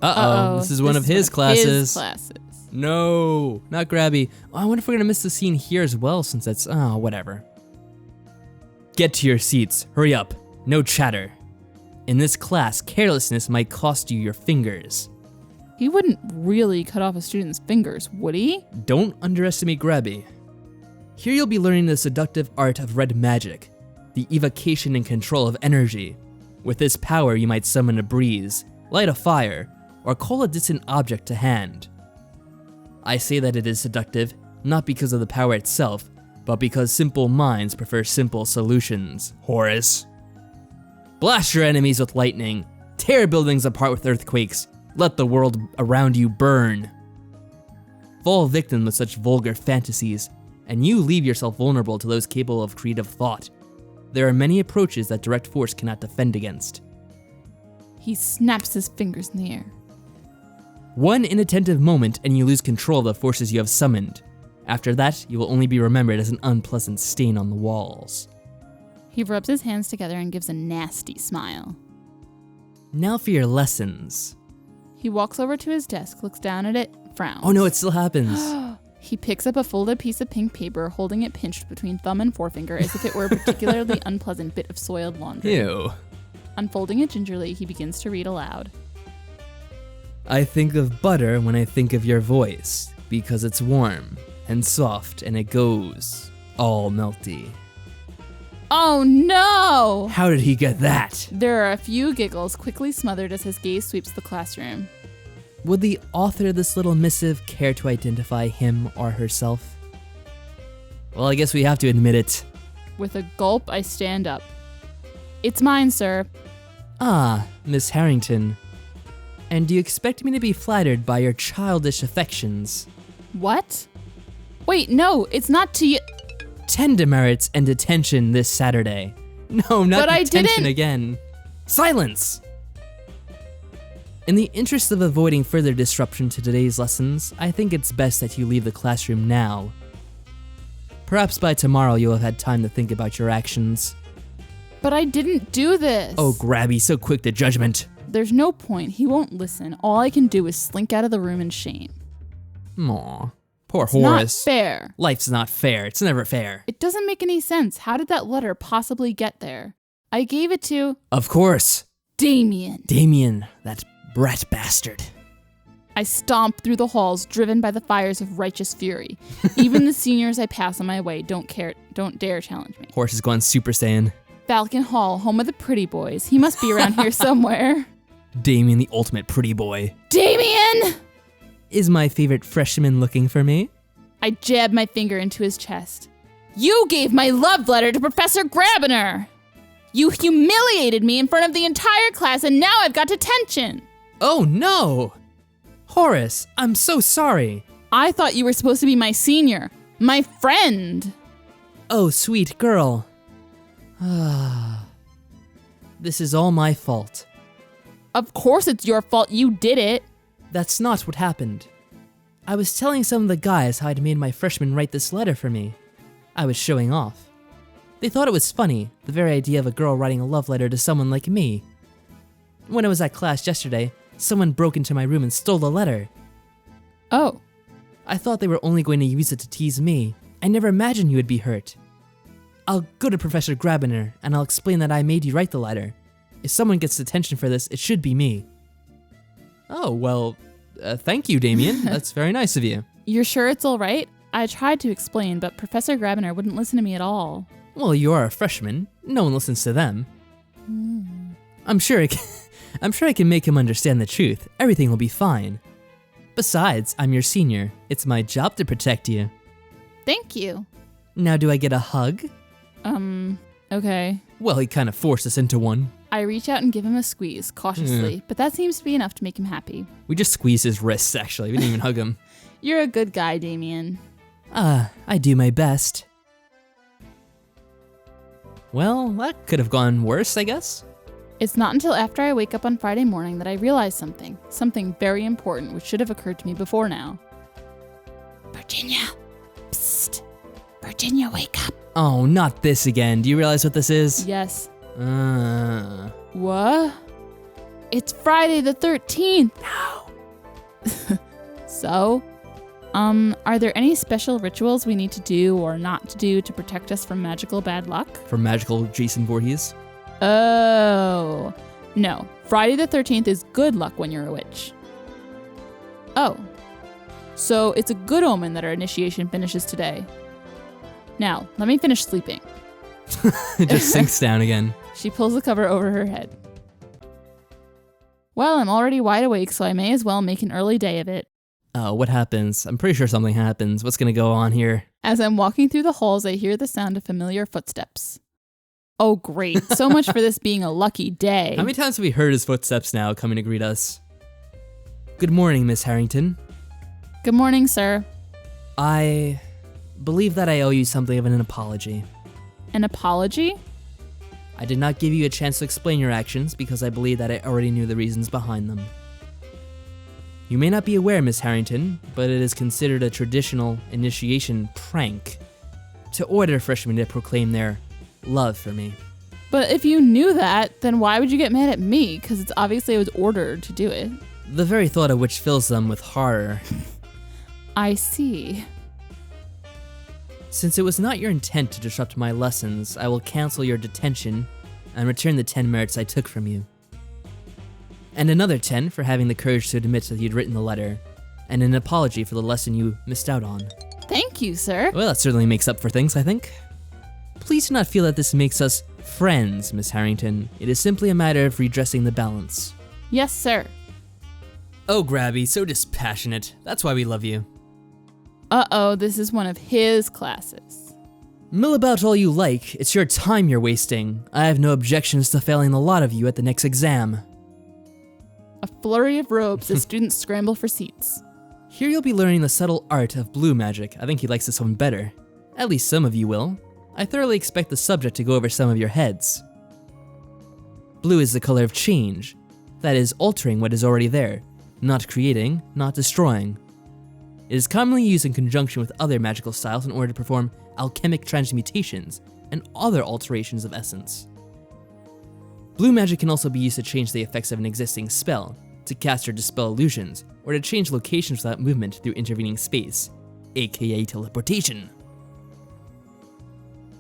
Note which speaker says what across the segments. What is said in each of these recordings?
Speaker 1: Uh-oh, this is one of his classes.
Speaker 2: His classes.
Speaker 1: No, not Grabby. Oh, I wonder if we're gonna miss the scene here as well, since that's, whatever. Get to your seats, hurry up, no chatter. In this class, carelessness might cost you your fingers.
Speaker 2: He wouldn't really cut off a student's fingers, would he?
Speaker 1: Don't underestimate Grabby. Here you'll be learning the seductive art of red magic, the evocation and control of energy. With this power, you might summon a breeze, light a fire, or call a distant object to hand. I say that it is seductive, not because of the power itself, but because simple minds prefer simple solutions. Horace. Blast your enemies with lightning, tear buildings apart with earthquakes, let the world around you burn. Fall victim to such vulgar fantasies, and you leave yourself vulnerable to those capable of creative thought. There are many approaches that direct force cannot defend against.
Speaker 2: He snaps his fingers in the air.
Speaker 1: One inattentive moment and you lose control of the forces you have summoned. After that, you will only be remembered as an unpleasant stain on the walls.
Speaker 2: He rubs his hands together and gives a nasty smile.
Speaker 1: Now for your lessons.
Speaker 2: He walks over to his desk, looks down at it, frowns.
Speaker 1: Oh no, it still happens.
Speaker 2: He picks up a folded piece of pink paper, holding it pinched between thumb and forefinger as if it were a particularly unpleasant bit of soiled laundry.
Speaker 1: Ew.
Speaker 2: Unfolding it gingerly, he begins to read aloud.
Speaker 1: I think of butter when I think of your voice, because it's warm and soft and it goes all melty.
Speaker 2: Oh no!
Speaker 1: How did he get that?
Speaker 2: There are a few giggles quickly smothered as his gaze sweeps the classroom.
Speaker 1: Would the author of this little missive care to identify him or herself? Well, I guess we have to admit it.
Speaker 2: With a gulp, I stand up. It's mine, sir.
Speaker 1: Ah, Miss Harrington. And do you expect me to be flattered by your childish affections?
Speaker 2: What? Wait, no, it's not to you.
Speaker 1: 10 demerits and detention this Saturday. No, not
Speaker 2: But
Speaker 1: detention again. Silence! In the interest of avoiding further disruption to today's lessons, I think it's best that you leave the classroom now. Perhaps by tomorrow you'll have had time to think about your actions.
Speaker 2: But I didn't do this.
Speaker 1: Oh, Grabby, so quick to judgment.
Speaker 2: There's no point. He won't listen. All I can do is slink out of the room in shame.
Speaker 1: Aw, poor
Speaker 2: It's
Speaker 1: Horace.
Speaker 2: not fair.
Speaker 1: Life's not fair. It's never fair.
Speaker 2: It doesn't make any sense. How did that letter possibly get there? I gave it to
Speaker 1: Of course.
Speaker 2: Damien.
Speaker 1: Damien, that brat bastard.
Speaker 2: I stomp through the halls, driven by the fires of righteous fury. Even the seniors I pass on my way don't dare challenge me.
Speaker 1: Horace is going Super Saiyan.
Speaker 2: Falcon Hall, home of the pretty boys. He must be around here somewhere.
Speaker 1: Damien, the ultimate pretty boy.
Speaker 2: Damien!
Speaker 1: Is my favorite freshman looking for me?
Speaker 2: I jab my finger into his chest. You gave my love letter to Professor Grabiner! You humiliated me in front of the entire class, and now I've got detention!
Speaker 1: Oh no! Horace, I'm so sorry.
Speaker 2: I thought you were supposed to be my senior, my friend.
Speaker 1: Oh, sweet girl. This is all my fault.
Speaker 2: Of course it's your fault, you did it.
Speaker 1: That's not what happened. I was telling some of the guys how I'd made my freshmen write this letter for me. I was showing off. They thought it was funny, the very idea of a girl writing a love letter to someone like me. When I was at class yesterday, someone broke into my room and stole the letter.
Speaker 2: Oh.
Speaker 1: I thought they were only going to use it to tease me. I never imagined you would be hurt. I'll go to Professor Grabiner, and I'll explain that I made you write the letter. If someone gets detention for this, it should be me. Oh, well, thank you, Damien. That's very nice of you.
Speaker 2: You're sure it's all right? I tried to explain, but Professor Grabiner wouldn't listen to me at all.
Speaker 1: Well, you are a freshman. No one listens to them. I'm sure I can make him understand the truth. Everything will be fine. Besides, I'm your senior. It's my job to protect you.
Speaker 2: Thank you.
Speaker 1: Now do I get a hug?
Speaker 2: Okay.
Speaker 1: Well, he kind of forced us into one.
Speaker 2: I reach out and give him a squeeze, cautiously, but that seems to be enough to make him happy.
Speaker 1: We just squeezed his wrists, actually. We didn't even hug him.
Speaker 2: You're a good guy, Damien.
Speaker 1: I do my best. Well, that could have gone worse, I guess.
Speaker 2: It's not until after I wake up on Friday morning that I realize something very important which should have occurred to me before now. Virginia. Psst. Virginia, wake up.
Speaker 1: Oh, not this again. Do you realize what this is?
Speaker 2: Yes. What? It's Friday the 13th.
Speaker 1: No.
Speaker 2: So, are there any special rituals we need to do or not to do to protect us from magical bad luck?
Speaker 1: From magical Jason Voorhees?
Speaker 2: Oh, no. Friday the 13th is good luck when you're a witch. Oh, so it's a good omen that our initiation finishes today. Now, let me finish sleeping.
Speaker 1: It just sinks down again.
Speaker 2: She pulls the cover over her head. Well, I'm already wide awake, so I may as well make an early day of it.
Speaker 1: Oh, what happens? I'm pretty sure something happens. What's gonna go on here?
Speaker 2: As I'm walking through the halls, I hear the sound of familiar footsteps. Oh, great. So much for this being a lucky day.
Speaker 1: How many times have we heard his footsteps now coming to greet us? Good morning, Miss Harrington.
Speaker 2: Good morning, sir.
Speaker 1: I believe that I owe you something of an apology.
Speaker 2: An apology?
Speaker 1: I did not give you a chance to explain your actions because I believe that I already knew the reasons behind them. You may not be aware, Miss Harrington, but it is considered a traditional initiation prank to order freshmen to proclaim their love for me.
Speaker 2: But if you knew that, then why would you get mad at me? Because it's obviously I was ordered to do it.
Speaker 1: The very thought of which fills them with horror.
Speaker 2: I see.
Speaker 1: Since it was not your intent to disrupt my lessons, I will cancel your detention and return the 10 merits I took from you. And another 10 for having the courage to admit that you'd written the letter, and an apology for the lesson you missed out on.
Speaker 2: Thank you, sir.
Speaker 1: Well, that certainly makes up for things, I think. Please do not feel that this makes us friends, Miss Harrington. It is simply a matter of redressing the balance.
Speaker 2: Yes, sir.
Speaker 1: Oh, Grabby, so dispassionate. That's why we love you.
Speaker 2: Uh-oh, this is one of his classes.
Speaker 1: Mill about all you like, it's your time you're wasting. I have no objections to failing the lot of you at the next exam.
Speaker 2: A flurry of robes as students scramble for seats.
Speaker 1: Here you'll be learning the subtle art of blue magic. I think he likes this one better. At least some of you will. I thoroughly expect the subject to go over some of your heads. Blue is the color of change. That is, altering what is already there. Not creating, not destroying. It is commonly used in conjunction with other magical styles in order to perform alchemic transmutations and other alterations of essence. Blue magic can also be used to change the effects of an existing spell, to cast or dispel illusions, or to change locations without movement through intervening space, aka teleportation.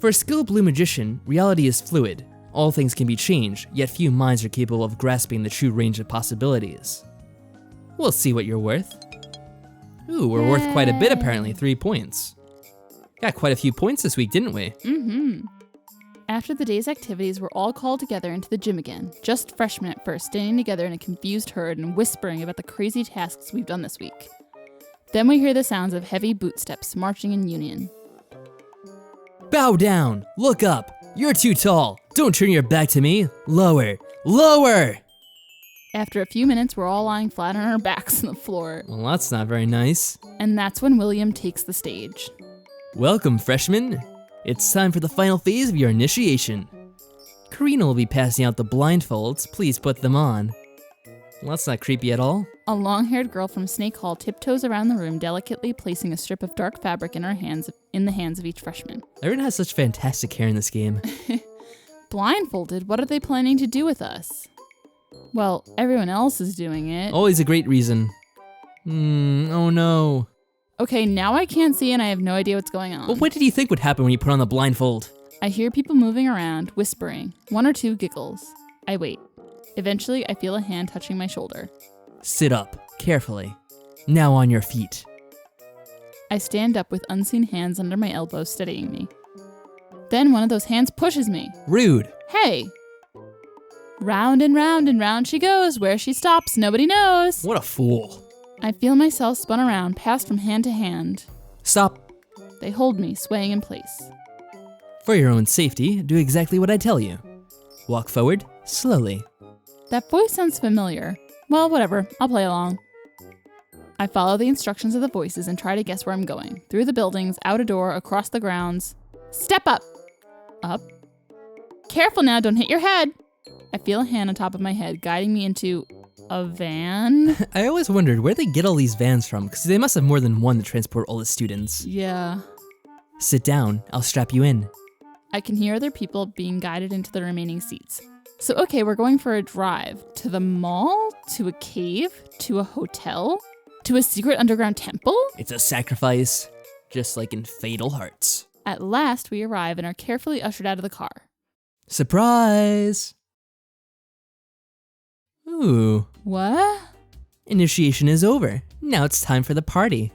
Speaker 1: For a skilled blue magician, reality is fluid. All things can be changed, yet few minds are capable of grasping the true range of possibilities. We'll see what you're worth. Ooh, we're worth quite a bit apparently, 3 points. Got quite a few points this week, didn't we?
Speaker 2: Mm-hmm. After the day's activities, we're all called together into the gym again. Just freshmen at first, standing together in a confused herd and whispering about the crazy tasks we've done this week. Then we hear the sounds of heavy bootsteps marching in union.
Speaker 1: Bow down! Look up! You're too tall! Don't turn your back to me! Lower! Lower!
Speaker 2: After a few minutes, we're all lying flat on our backs on the floor.
Speaker 1: Well, that's not very nice.
Speaker 2: And that's when William takes the stage.
Speaker 1: Welcome, freshmen. It's time for the final phase of your initiation. Karina will be passing out the blindfolds. Please put them on. Well, that's not creepy at all.
Speaker 2: A long-haired girl from Snake Hall tiptoes around the room, delicately placing a strip of dark fabric in the hands of each freshman.
Speaker 1: Everyone has such fantastic hair in this game.
Speaker 2: Blindfolded? What are they planning to do with us? Well, everyone else is doing it.
Speaker 1: Always a great reason. Oh no.
Speaker 2: Okay, now I can't see and I have no idea what's going on.
Speaker 1: Well, what did you think would happen when you put on the blindfold?
Speaker 2: I hear people moving around, whispering. 1 or 2 giggles. I wait. Eventually, I feel a hand touching my shoulder.
Speaker 1: Sit up, carefully. Now on your feet.
Speaker 2: I stand up with unseen hands under my elbows steadying me. Then one of those hands pushes me.
Speaker 1: Rude.
Speaker 2: Hey! Round and round and round she goes. Where she stops, nobody knows.
Speaker 1: What a fool.
Speaker 2: I feel myself spun around, passed from hand to hand.
Speaker 1: Stop.
Speaker 2: They hold me, swaying in place.
Speaker 1: For your own safety, do exactly what I tell you. Walk forward, slowly.
Speaker 2: That voice sounds familiar. Well, whatever, I'll play along. I follow the instructions of the voices and try to guess where I'm going. Through the buildings, out a door, across the grounds. Step up! Up. Careful now, don't hit your head! I feel a hand on top of my head, guiding me into a van.
Speaker 1: I always wondered where they get all these vans from, because they must have more than one to transport all the students.
Speaker 2: Yeah.
Speaker 1: Sit down, I'll strap you in.
Speaker 2: I can hear other people being guided into the remaining seats. So okay, we're going for a drive. To the mall? To a cave? To a hotel? To a secret underground temple?
Speaker 1: It's a sacrifice, just like in Fatal Hearts.
Speaker 2: At last, we arrive and are carefully ushered out of the car.
Speaker 1: Surprise! Ooh.
Speaker 2: What?
Speaker 1: Initiation is over. Now it's time for the party.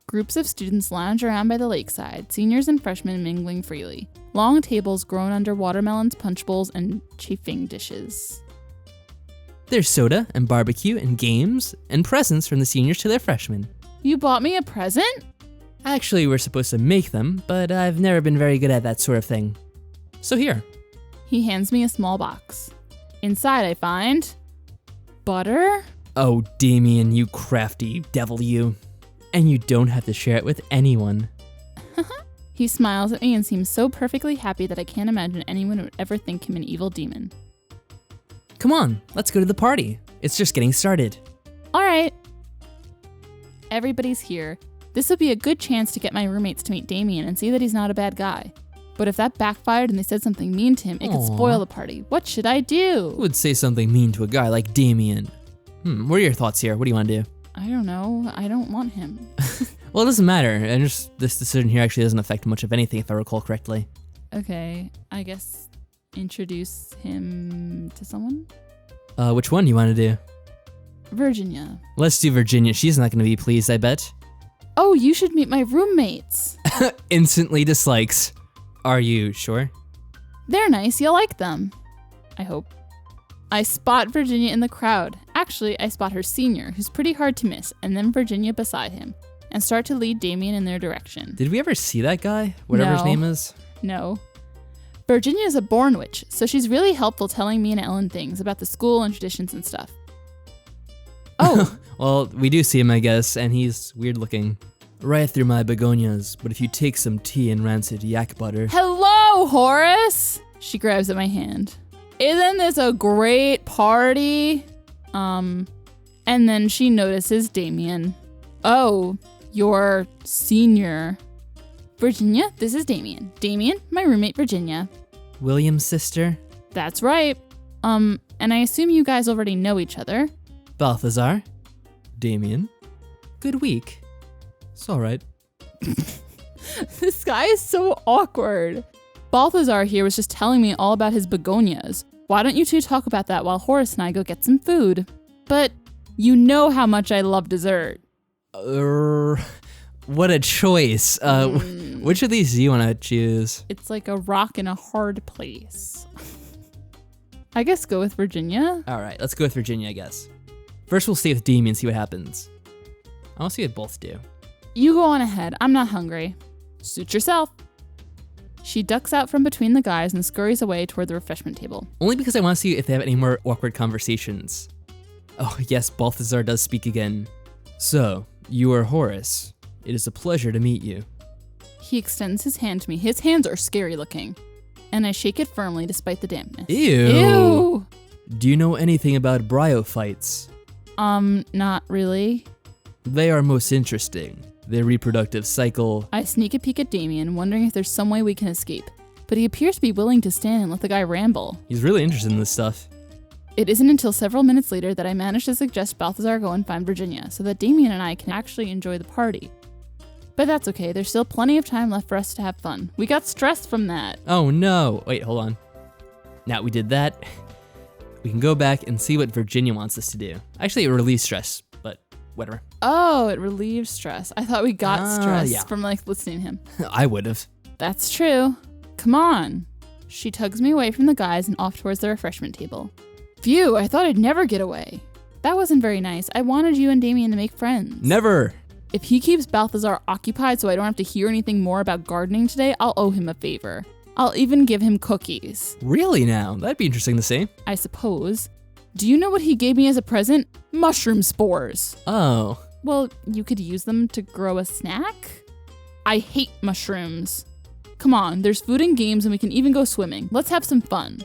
Speaker 2: Groups of students lounge around by the lakeside, seniors and freshmen mingling freely. Long tables grown under watermelons, punch bowls, and chafing dishes.
Speaker 1: There's soda and barbecue and games and presents from the seniors to their freshmen.
Speaker 2: You bought me a present?
Speaker 1: Actually, we're supposed to make them, but I've never been very good at that sort of thing. So here.
Speaker 2: He hands me a small box. Inside I find... butter?
Speaker 1: Oh, Damien, you crafty devil you. And you don't have to share it with anyone.
Speaker 2: He smiles at me and seems so perfectly happy that I can't imagine anyone would ever think him an evil demon.
Speaker 1: Come on, let's go to the party. It's just getting started.
Speaker 2: All right. Everybody's here. This would be a good chance to get my roommates to meet Damien and see that he's not a bad guy. But if that backfired and they said something mean to him, it could spoil the party. What should I do?
Speaker 1: Who would say something mean to a guy like Damien? What are your thoughts here? What do you want to do?
Speaker 2: I don't know. I don't want him.
Speaker 1: Well, it doesn't matter. And just this decision here actually doesn't affect much of anything, if I recall correctly.
Speaker 2: Okay, I guess introduce him to someone?
Speaker 1: Which one do you want to do?
Speaker 2: Virginia.
Speaker 1: Let's do Virginia. She's not going to be pleased, I bet.
Speaker 2: Oh, you should meet my roommates.
Speaker 1: Instantly dislikes. Are you sure?
Speaker 2: They're nice. You'll like them. I hope. I spot Virginia in the crowd. Actually, I spot her senior, who's pretty hard to miss, and then Virginia beside him, and start to lead Damien in their direction.
Speaker 1: Did we ever see that guy? Whatever his name is?
Speaker 2: No. Virginia's a born witch, so she's really helpful telling me and Ellen things about the school and traditions and stuff. Oh.
Speaker 1: Well, we do see him, I guess, and he's weird looking. Right through my begonias, but if you take some tea and rancid yak butter...
Speaker 2: Hello, Horace! She grabs at my hand. Isn't this a great party? And then she notices Damien. Oh, you're senior. Virginia, this is Damien. Damien, my roommate Virginia.
Speaker 1: William's sister?
Speaker 2: That's right. And I assume you guys already know each other.
Speaker 1: Balthazar? Damien? Good week. It's alright.
Speaker 2: This guy is so awkward. Balthazar here was just telling me all about his begonias. Why don't you two talk about that while Horace and I go get some food? But you know how much I love dessert.
Speaker 1: What a choice. Which of these do you want to choose?
Speaker 2: It's like a rock in a hard place. I guess go with Virginia.
Speaker 1: Alright, let's go with Virginia, I guess. First we'll stay with Damien and see what happens. I want to see what both do.
Speaker 2: You go on ahead. I'm not hungry. Suit yourself. She ducks out from between the guys and scurries away toward the refreshment table.
Speaker 1: Only because I want to see if they have any more awkward conversations. Oh yes, Balthazar does speak again. So, you are Horace. It is a pleasure to meet you.
Speaker 2: He extends his hand to me. His hands are scary looking. And I shake it firmly despite the dampness.
Speaker 1: Ew!
Speaker 2: Ew!
Speaker 1: Do you know anything about bryophytes?
Speaker 2: Not really.
Speaker 1: They are most interesting. Their reproductive cycle...
Speaker 2: I sneak a peek at Damien, wondering if there's some way we can escape. But he appears to be willing to stand and let the guy ramble.
Speaker 1: He's really interested in this stuff.
Speaker 2: It isn't until several minutes later that I manage to suggest Balthazar go and find Virginia, so that Damien and I can actually enjoy the party. But that's okay, there's still plenty of time left for us to have fun. We got stressed from that.
Speaker 1: Oh no! Wait, hold on. Now we did that. We can go back and see what Virginia wants us to do. Actually, it relieves stress, but whatever.
Speaker 2: Oh, it relieves stress. I thought we got stress from listening to him.
Speaker 1: I would've.
Speaker 2: That's true. Come on. She tugs me away from the guys and off towards the refreshment table. Phew, I thought I'd never get away. That wasn't very nice. I wanted you and Damien to make friends.
Speaker 1: Never!
Speaker 2: If he keeps Balthazar occupied so I don't have to hear anything more about gardening today, I'll owe him a favor. I'll even give him cookies.
Speaker 1: Really now? That'd be interesting to see.
Speaker 2: I suppose. Do you know what he gave me as a present? Mushroom spores.
Speaker 1: Oh.
Speaker 2: Well, you could use them to grow a snack? I hate mushrooms. Come on, there's food and games and we can even go swimming. Let's have some fun.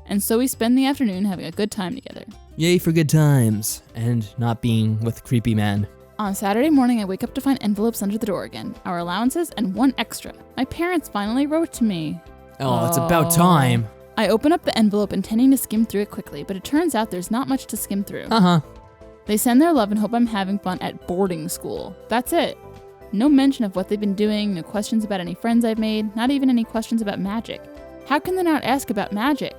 Speaker 2: And so we spend the afternoon having a good time together.
Speaker 1: Yay for good times, and not being with creepy man.
Speaker 2: On Saturday morning, I wake up to find envelopes under the door again. Our allowances and one extra. My parents finally wrote to me.
Speaker 1: Oh, it's about time.
Speaker 2: I open up the envelope intending to skim through it quickly, but it turns out there's not much to skim through.
Speaker 1: Uh-huh.
Speaker 2: They send their love and hope I'm having fun at boarding school. That's it. No mention of what they've been doing, no questions about any friends I've made, not even any questions about magic. How can they not ask about magic?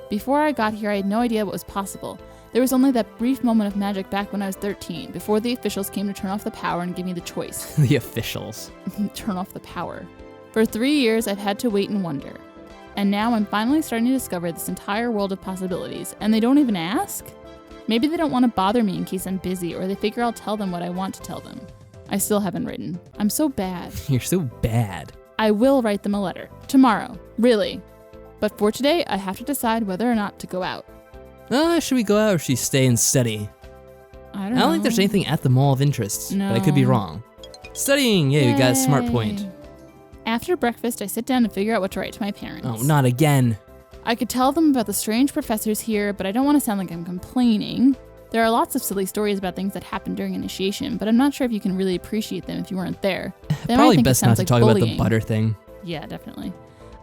Speaker 2: Before I got here, I had no idea what was possible. There was only that brief moment of magic back when I was 13, before the officials came to turn off the power and give me the choice.
Speaker 1: The officials.
Speaker 2: Turn off the power. For 3 years, I've had to wait and wonder. And now I'm finally starting to discover this entire world of possibilities, and they don't even ask? Maybe they don't want to bother me in case I'm busy, or they figure I'll tell them what I want to tell them. I still haven't written. I'm so bad.
Speaker 1: You're so bad.
Speaker 2: I will write them a letter. Tomorrow. Really. But for today, I have to decide whether or not to go out.
Speaker 1: Should we go out or should we stay and study?
Speaker 2: I
Speaker 1: I don't think there's anything at the mall of interest,
Speaker 2: No.
Speaker 1: but I could be wrong. Studying! Yay, we got a smart point.
Speaker 2: After breakfast, I sit down and figure out what to write to my parents.
Speaker 1: Oh, not again.
Speaker 2: I could tell them about the strange professors here, but I don't want to sound like I'm complaining. There are lots of silly stories about things that happened during initiation, but I'm not sure if you can really appreciate them if you weren't there. They might
Speaker 1: Probably
Speaker 2: think it
Speaker 1: best not
Speaker 2: sounds
Speaker 1: to
Speaker 2: like
Speaker 1: talk about the
Speaker 2: bullying.
Speaker 1: butter thing.
Speaker 2: Yeah, definitely.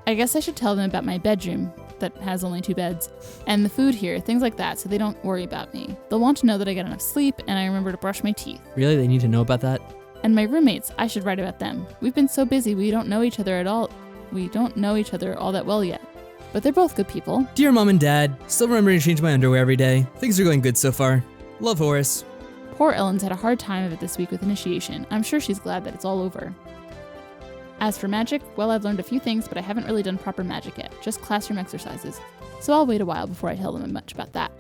Speaker 2: I guess I should tell them about my bedroom that has only 2 beds, and the food here, things like that, so they don't worry about me. They'll want to know that I get enough sleep and I remember to brush my teeth.
Speaker 1: Really? They need to know about that?
Speaker 2: And my roommates, I should write about them. We've been so busy, we don't know each other at all. We don't know each other all that well yet. But they're both good people.
Speaker 1: Dear Mom and Dad, still remembering to change my underwear every day. Things are going good so far. Love, Horace.
Speaker 2: Poor Ellen's had a hard time of it this week with initiation. I'm sure she's glad that it's all over. As for magic, well, I've learned a few things, but I haven't really done proper magic yet, just classroom exercises. So I'll wait a while before I tell them much about that.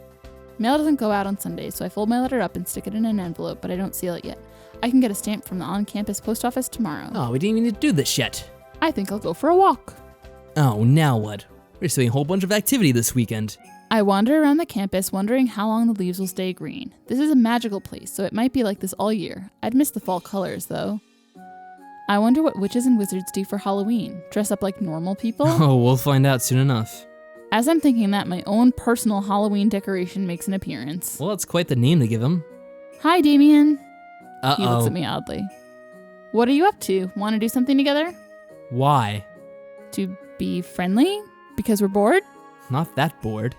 Speaker 2: Mail doesn't go out on Sundays, so I fold my letter up and stick it in an envelope, but I don't seal it yet. I can get a stamp from the on-campus post office tomorrow.
Speaker 1: Oh, we didn't even need to do this yet.
Speaker 2: I think I'll go for a walk.
Speaker 1: Oh, now what? We're just doing a whole bunch of activity this weekend.
Speaker 2: I wander around the campus wondering how long the leaves will stay green. This is a magical place, so it might be like this all year. I'd miss the fall colors, though. I wonder what witches and wizards do for Halloween. Dress up like normal people?
Speaker 1: Oh, we'll find out soon enough.
Speaker 2: As I'm thinking that, my own personal Halloween decoration makes an appearance.
Speaker 1: Well, that's quite the name to give him.
Speaker 2: Hi, Damien.
Speaker 1: Uh-oh.
Speaker 2: He looks at me oddly. What are you up to? Want to do something together?
Speaker 1: Why?
Speaker 2: To be friendly? Because we're bored?
Speaker 1: Not that bored.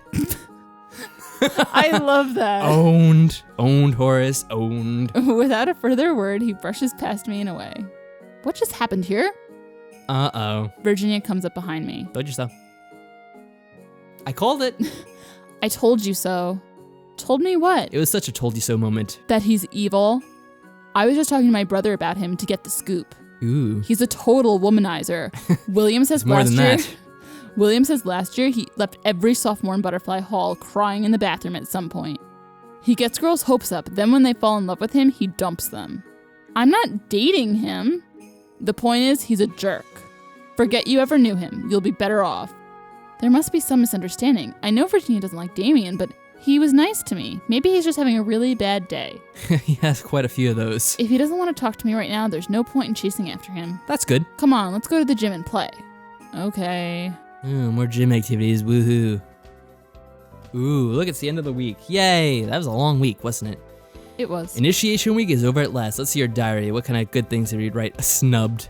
Speaker 2: I love that.
Speaker 1: Owned. Owned, Horace. Owned.
Speaker 2: Without a further word, he brushes past me and away. What just happened here?
Speaker 1: Uh-oh.
Speaker 2: Virginia comes up behind me.
Speaker 1: Told you so. I called it.
Speaker 2: I told you so. Told me what?
Speaker 1: It was such a told you so moment.
Speaker 2: That he's evil? I was just talking to my brother about him to get the scoop.
Speaker 1: Ooh.
Speaker 2: He's a total womanizer. William says
Speaker 1: More than that.
Speaker 2: William says last year he left every sophomore in Butterfly Hall crying in the bathroom at some point. He gets girls' hopes up, then when they fall in love with him, he dumps them. I'm not dating him. The point is, he's a jerk. Forget you ever knew him. You'll be better off. There must be some misunderstanding. I know Virginia doesn't like Damien, but he was nice to me. Maybe he's just having a really bad day.
Speaker 1: He has quite a few of those.
Speaker 2: If he doesn't want to talk to me right now, there's no point in chasing after him.
Speaker 1: That's good.
Speaker 2: Come on, let's go to the gym and play. Okay.
Speaker 1: More gym activities, woohoo. Ooh, look, it's the end of the week. Yay, that was a long week, wasn't it?
Speaker 2: It was.
Speaker 1: Initiation week is over at last. Let's see your diary. What kind of good things did you write? Snubbed.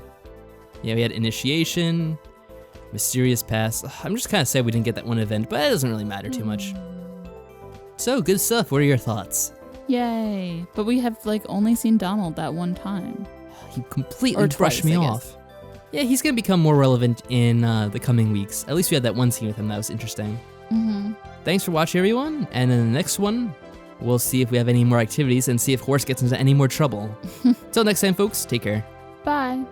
Speaker 1: Yeah, we had initiation, mysterious past. I'm just kind of sad we didn't get that one event, but it doesn't really matter too much. So, good stuff. What are your thoughts?
Speaker 2: Yay. But we have, only seen Donald that one time.
Speaker 1: He completely
Speaker 2: Or
Speaker 1: brushed
Speaker 2: twice,
Speaker 1: me
Speaker 2: I guess.
Speaker 1: off. Yeah, he's going to become more relevant in the coming weeks. At least we had that one scene with him that was interesting.
Speaker 2: Mm-hmm.
Speaker 1: Thanks for watching, everyone. And in the next one, we'll see if we have any more activities and see if Horace gets into any more trouble. Until next time, folks, take care.
Speaker 2: Bye.